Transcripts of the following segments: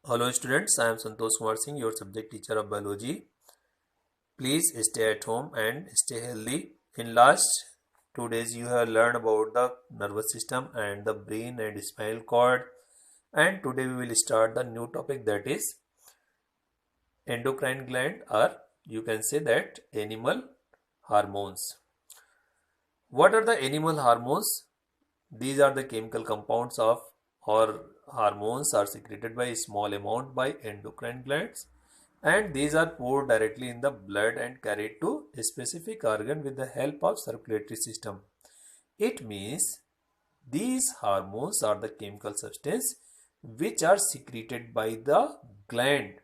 Hello students, I am Santosh Kumar Singh, your subject teacher of biology. Please stay at home and stay healthy. In last 2 days you have learned about the nervous system and the brain and spinal cord, and today we will start the new topic, that is endocrine gland, or you can say that animal hormones. What are the animal hormones? These are the chemical compounds of or hormones are secreted by a small amount by endocrine glands, and these are poured directly in the blood and carried to a specific organ with the help of circulatory system. It means these hormones are the chemical substance which are secreted by the gland,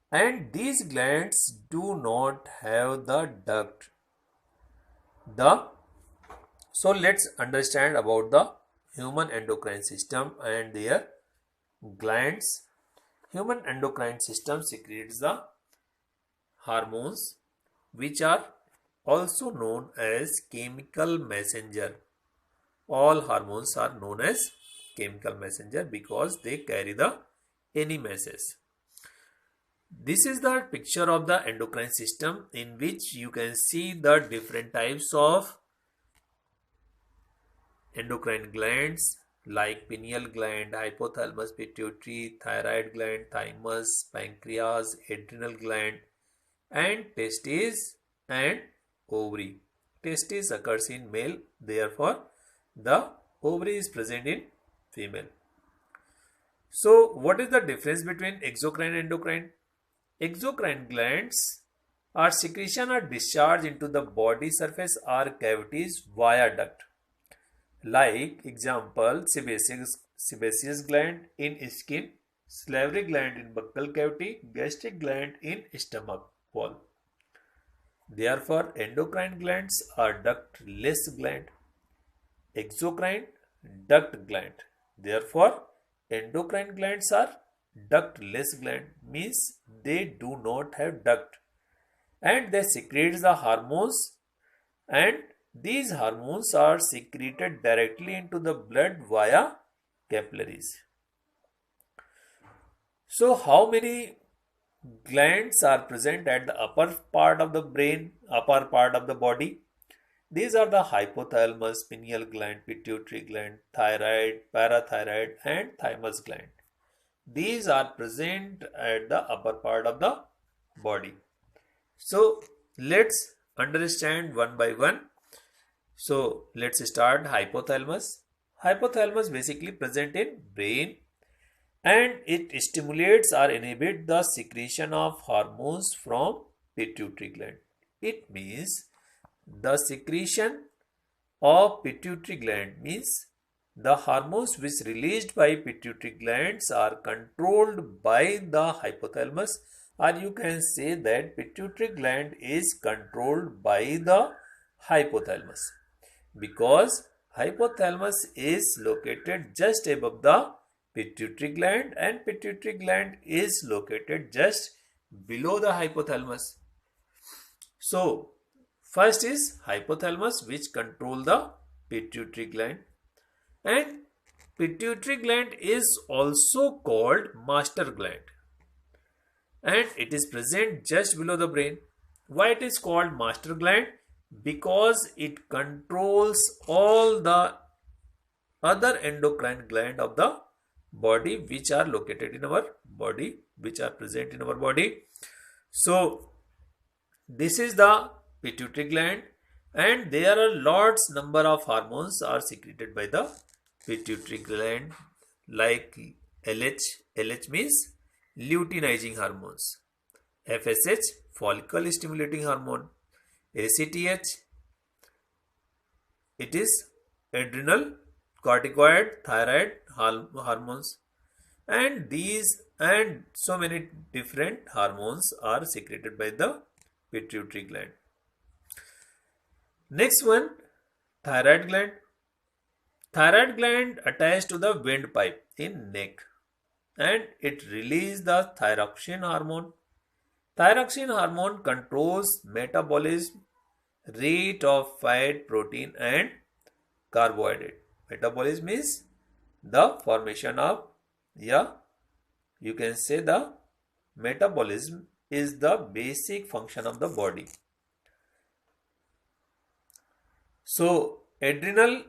and these glands do not have the duct. The So let's understand about the human endocrine system and their glands. Human endocrine system secretes the hormones which are also known as chemical messenger. All hormones are known as chemical messenger because they carry the any message. This is the picture of the endocrine system, in which you can see the different types of endocrine glands like pineal gland, hypothalamus, pituitary, thyroid gland, thymus, pancreas, adrenal gland, and testes and ovary. Testes occurs in male, therefore the ovary is present in female. So what is the difference between exocrine and endocrine? Exocrine glands are secretion or discharge into the body surface or cavities via duct. Like example, sebaceous gland in skin, salivary gland in buccal cavity, gastric gland in stomach wall. Therefore, endocrine glands are ductless gland. Exocrine, duct gland. Therefore, endocrine glands are ductless gland, means they do not have duct, and they secrete the hormones, and these hormones are secreted directly into the blood via capillaries. So how many glands are present at the upper part of the brain, upper part of the body? These are the hypothalamus, pineal gland, pituitary gland, thyroid, parathyroid, and thymus gland. These are present at the upper part of the body. So let's understand one by one. So let's start hypothalamus. Hypothalamus basically present in brain, and it stimulates or inhibits the secretion of hormones from pituitary gland. It means the secretion of pituitary gland means the hormones which released by pituitary glands are controlled by the hypothalamus, or you can say that pituitary gland is controlled by the hypothalamus, because hypothalamus is located just above the pituitary gland and pituitary gland is located just below the hypothalamus. So first is hypothalamus, which control the pituitary gland, and pituitary gland is also called master gland, and it is present just below the brain. Why it is called master gland? Because it controls all the other endocrine gland of the body which are located in our body, which are present in our body. So this is the pituitary gland, and there are lots number of hormones are secreted by the pituitary gland, like LH. LH means luteinizing hormones. FSH, follicle stimulating hormone. ACTH, it is adrenal, corticoid, thyroid hormones, and these and so many different hormones are secreted by the pituitary gland. Next one, thyroid gland. Thyroid gland attached to the windpipe in neck, and it releases the thyroxine hormone. Thyroxine hormone controls metabolism, rate of fat, protein, and carbohydrate. Metabolism is the formation of you can say the metabolism is the basic function of the body. So, thyroid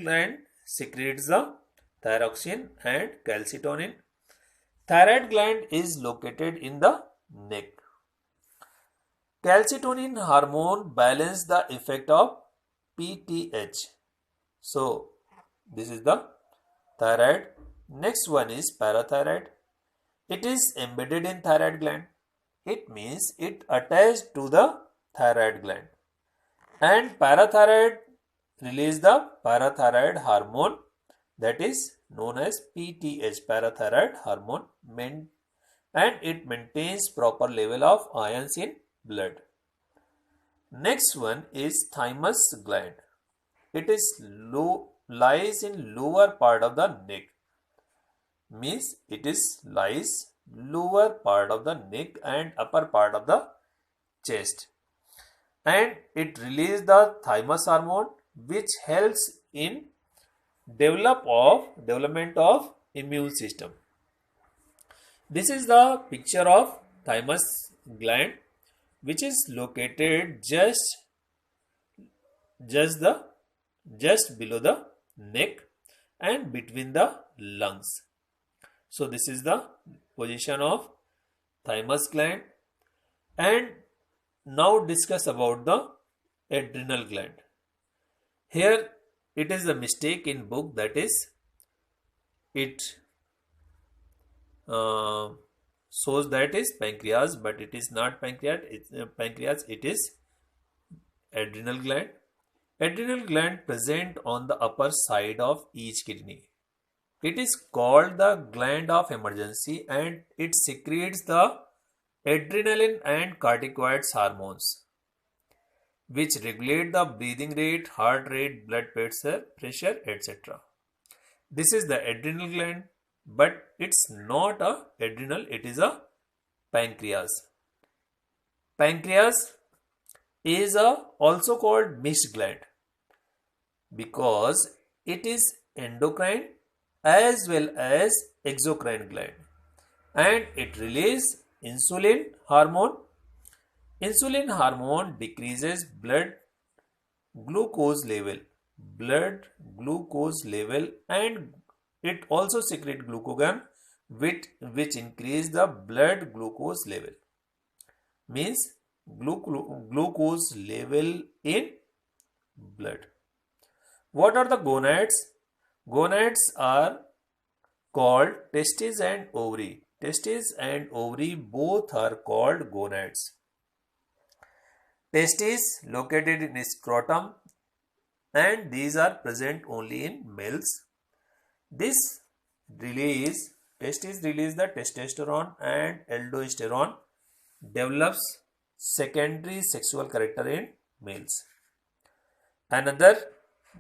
gland secretes the thyroxine and calcitonin. Thyroid gland is located in the neck. Calcitonin hormone balance the effect of PTH. So, this is the thyroid. Next one is parathyroid. It is embedded in thyroid gland. It means it attached to the thyroid gland. And parathyroid release the parathyroid hormone, that is known as PTH, parathyroid hormone, and it maintains proper level of ions in blood. Next one is thymus gland. It is lies in lower part of the neck. Means it is lies lower part of the neck and upper part of the chest. And it releases the thymus hormone, which helps in development of immune system. This is the picture of thymus gland, which is located just below the neck and between the lungs. So this is the position of thymus gland. And now discuss about the adrenal gland. Here it is a mistake in book, that is it shows that is pancreas, but it is not pancreas. It is adrenal gland. Adrenal gland present on the upper side of each kidney. It is called the gland of emergency, and it secretes the adrenaline and corticosteroid hormones, which regulate the breathing rate, heart rate, blood pressure, etc. This is the adrenal gland, but it's not a adrenal, it is a pancreas. Pancreas is also called mixed gland because it is endocrine as well as exocrine gland, and it releases insulin hormone. Insulin hormone decreases blood glucose level, and it also secretes glucagon, which increase the blood glucose level. Means glucose level in blood. What are the gonads? Gonads are called testes and ovary. Testes and ovary both are called gonads. Testes located in scrotum, and these are present only in males. Testes release the testosterone and aldosterone, develops secondary sexual character in males. Another,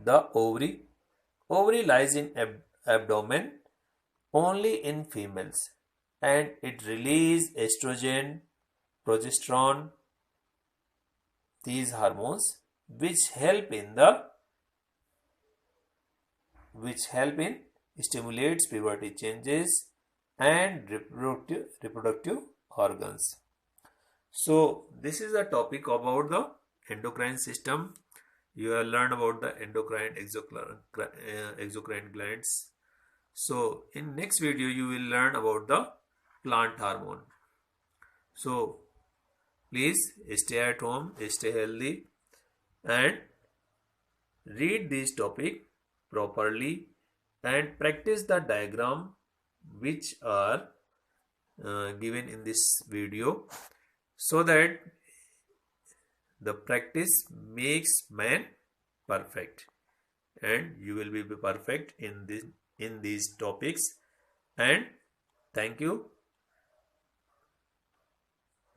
the ovary. Ovary lies in abdomen only in females, and it releases estrogen, progesterone, these hormones which help in stimulates puberty changes and reproductive organs. So this is a topic about the endocrine system. You have learned about the endocrine exocrine glands. So in next video you will learn about the plant hormone. So please stay at home, stay healthy, and read this topic properly and practice the diagram which are given in this video, so that the practice makes man perfect, and you will be perfect in these topics. And thank you.